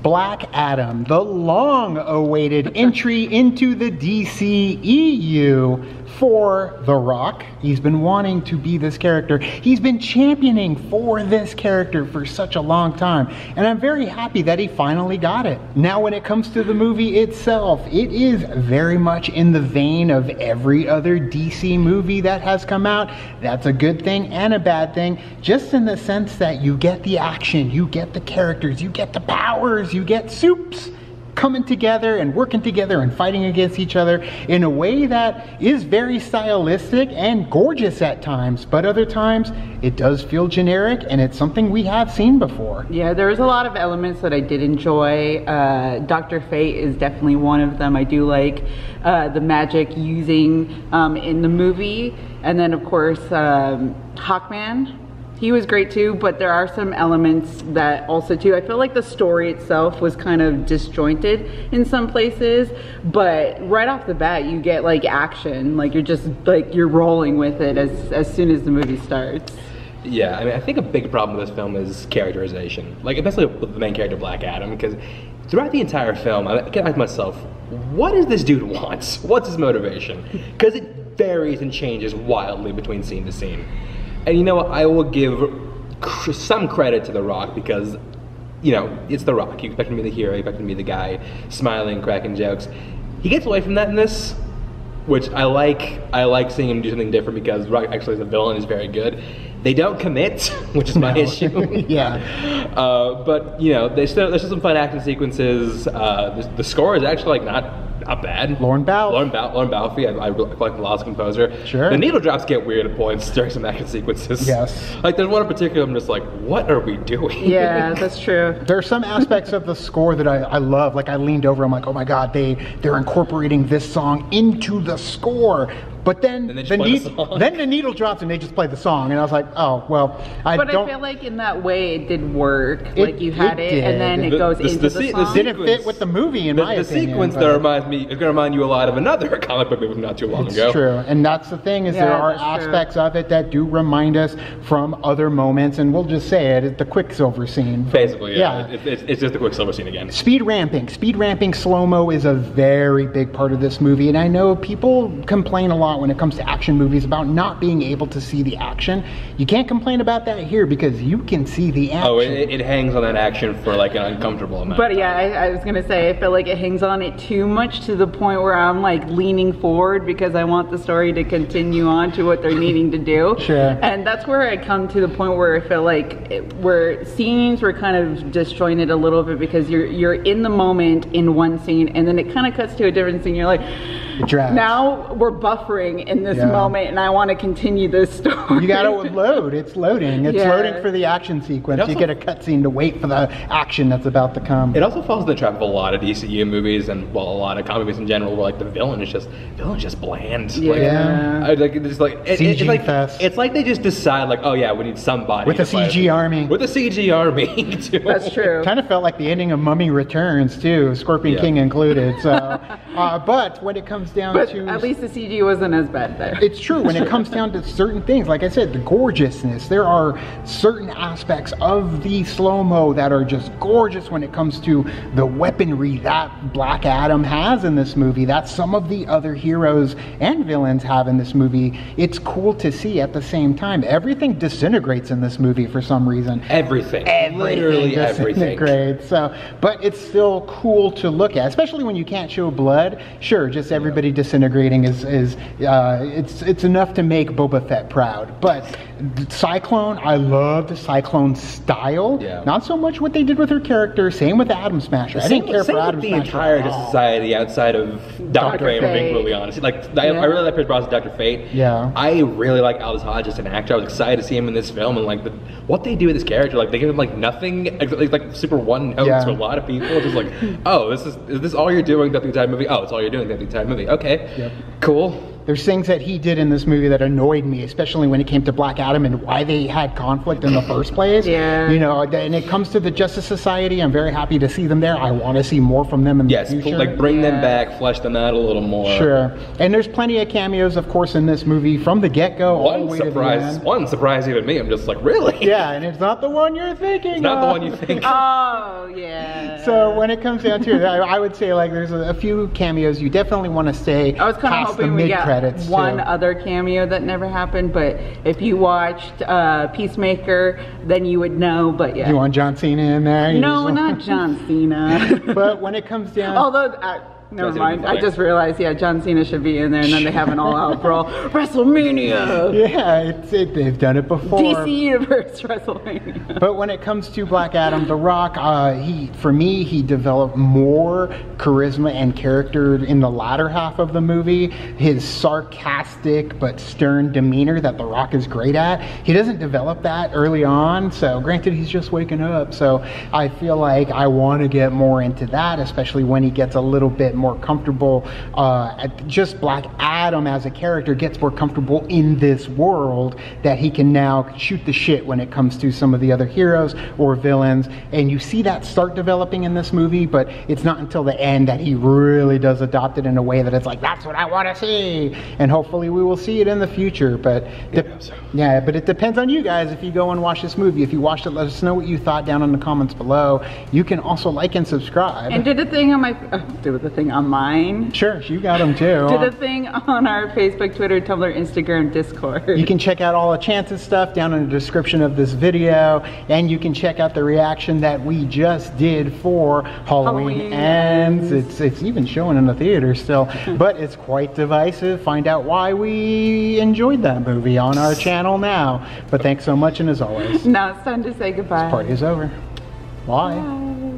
Black Adam, the long-awaited entry into the DCEU for The Rock. He's been wanting to be this character. He's been championing for this character for such a long time, and I'm very happy that he finally got it. Now, when it comes to the movie itself, it is very much in the vein of every other DC movie that has come out. That's a good thing and a bad thing, just in the sense that you get the action, you get the characters, you get the powers, you get soups coming together and working together and fighting against each other in a way that is very stylistic and gorgeous at times, but other times it does feel generic, and it's something we have seen before. Yeah, there's a lot of elements that I did enjoy. Dr. Fate is definitely one of them. I do like the magic using in the movie, and then of course Hawkman. He was great too, but there are some elements that also too, I feel like the story itself was kind of disjointed in some places, but right off the bat you get like action, like you're just like you're rolling with it as soon as the movie starts. Yeah, I mean, I think a big problem with this film is characterization, like especially with the main character Black Adam, because throughout the entire film I get ask myself, what does this dude want? What's his motivation? Because it varies and changes wildly between scene to scene. And you know what, I will give some credit to The Rock because, you know, it's The Rock. You expect him to be the hero, you expect him to be the guy smiling, cracking jokes. He gets away from that in this, which I like. I like seeing him do something different because Rock actually as a villain is very good. They don't commit, which is my issue. Yeah. But, you know, there's still some fun action sequences. The score is actually like not bad. Lorne Balfe, I like the last composer. Sure. The needle drops get weird at points during some action sequences. Yes. Like there's one in particular I'm just like, what are we doing? Yeah, that's true. There are some aspects of the score that I love. Like I leaned over, I'm like, oh my god, they're incorporating this song into the score. But then the needle drops and they just play the song, and I was like, oh well. I feel like in that way it did work. Like you had it, and then it goes into the song. It didn't fit with the movie, in my opinion. The sequence that reminds me is going to remind you a lot of another comic book movie from not too long ago. It's true, and that's the thing is there are aspects of it that do remind us from other moments, and we'll just say it, it's the Quicksilver scene. Basically, yeah. It's just the Quicksilver scene again. Speed ramping slow-mo is a very big part of this movie, and I know people complain a lot when it comes to action movies about not being able to see the action. You can't complain about that here because you can see the action. Oh, it hangs on that action for like an uncomfortable amount. But yeah, I was gonna say, I feel like it hangs on it too much to the point where I'm like leaning forward because I want the story to continue on to what they're needing to do. Sure. And that's where I come to the point where I feel like where scenes were kind of disjointed a little bit because you're in the moment in one scene and then it kind of cuts to a different scene. You're like, now we're buffering in this moment and I want to continue this story. You gotta load. It's loading. It's loading for the action sequence. You get a cutscene to wait for the action that's about to come. It also falls in the trap of a lot of DCU movies and, well, a lot of comic movies in general where like the villain is just bland. It's like they just decide like, oh yeah, we need somebody with a CG army. With a CG army. That's true. Kind of felt like the ending of Mummy Returns too, Scorpion King included. So, but when it comes down to, at least the CG wasn't as bad there. It's true when it comes down to certain things. Like I said, the gorgeousness. There are certain aspects of the slow-mo that are just gorgeous when it comes to the weaponry that Black Adam has in this movie. That some of the other heroes and villains have in this movie. It's cool to see at the same time. Everything disintegrates in this movie for some reason. Everything. Literally everything. So, but it's still cool to look at, especially when you can't show blood. Sure, just everybody disintegrating is it's enough to make Boba Fett proud. But Cyclone, I love the Cyclone style. Yeah. Not so much what they did with her character. Same with Atom Smasher. I didn't care for Atom Smasher. The entire society outside of Dr. Fate, being completely honest. Like I really like Chris Brown's Dr. Fate. Yeah. I really like Aldous Hodge as an actor. I was excited to see him in this film, and like what they do with this character, like they give him like nothing, like super one note to a lot of people. Just like, oh, is this all you're doing the entire movie? Oh, it's all you're doing the entire movie. Okay, cool. there's things that he did in this movie that annoyed me, especially when it came to Black Adam and why they had conflict in the first place. Yeah. You know, and it comes to the Justice Society, I'm very happy to see them there. I want to see more from them in the future. Like bring them back, flesh them out a little more. Sure. And there's plenty of cameos, of course, in this movie from the get-go all the way to the end. One surprise even me. I'm just like, really? Yeah, and it's not the one you're thinking. It's not the one you think. Oh, yeah. So when it comes down to it, I would say like there's a few cameos you definitely want to stay I was kind of past the hoping we mid-credits. got one other cameo that never happened, but if you watched Peacemaker, then you would know. But yeah, You want John Cena in there? no, not John Cena. But when it comes down, Although, never mind. I just realized, yeah, John Cena should be in there, and then they have an all-out brawl. WrestleMania. yeah, they've done it before. DC Universe WrestleMania. But when it comes to Black Adam, The Rock, for me, he developed more charisma and character in the latter half of the movie. His sarcastic but stern demeanor that The Rock is great at, he doesn't develop that early on. So granted, he's just waking up. So I feel like I want to get more into that, especially when he gets a little bit more comfortable. Just Black Adam as a character gets more comfortable in this world, that he can now shoot the shit when it comes to some of the other heroes or villains. And you see that start developing in this movie, but it's not until the end that he really does adopt it in a way that it's like, that's what I want to see. And hopefully we will see it in the future. But yeah, but it depends on you guys if you go and watch this movie. If you watched it, let us know what you thought down in the comments below. You can also like and subscribe. And did a thing on my on mine. Sure, you got them too. Did a thing on our Facebook, Twitter, Tumblr, Instagram, Discord. You can check out all the Chance's stuff down in the description of this video, and you can check out the reaction that we just did for Halloween Ends. It's even showing in the theater still, but it's quite divisive. Find out why we enjoyed that movie on our channel now. But thanks so much, and as always, Now it's time to say goodbye. this party is over. Bye. Bye.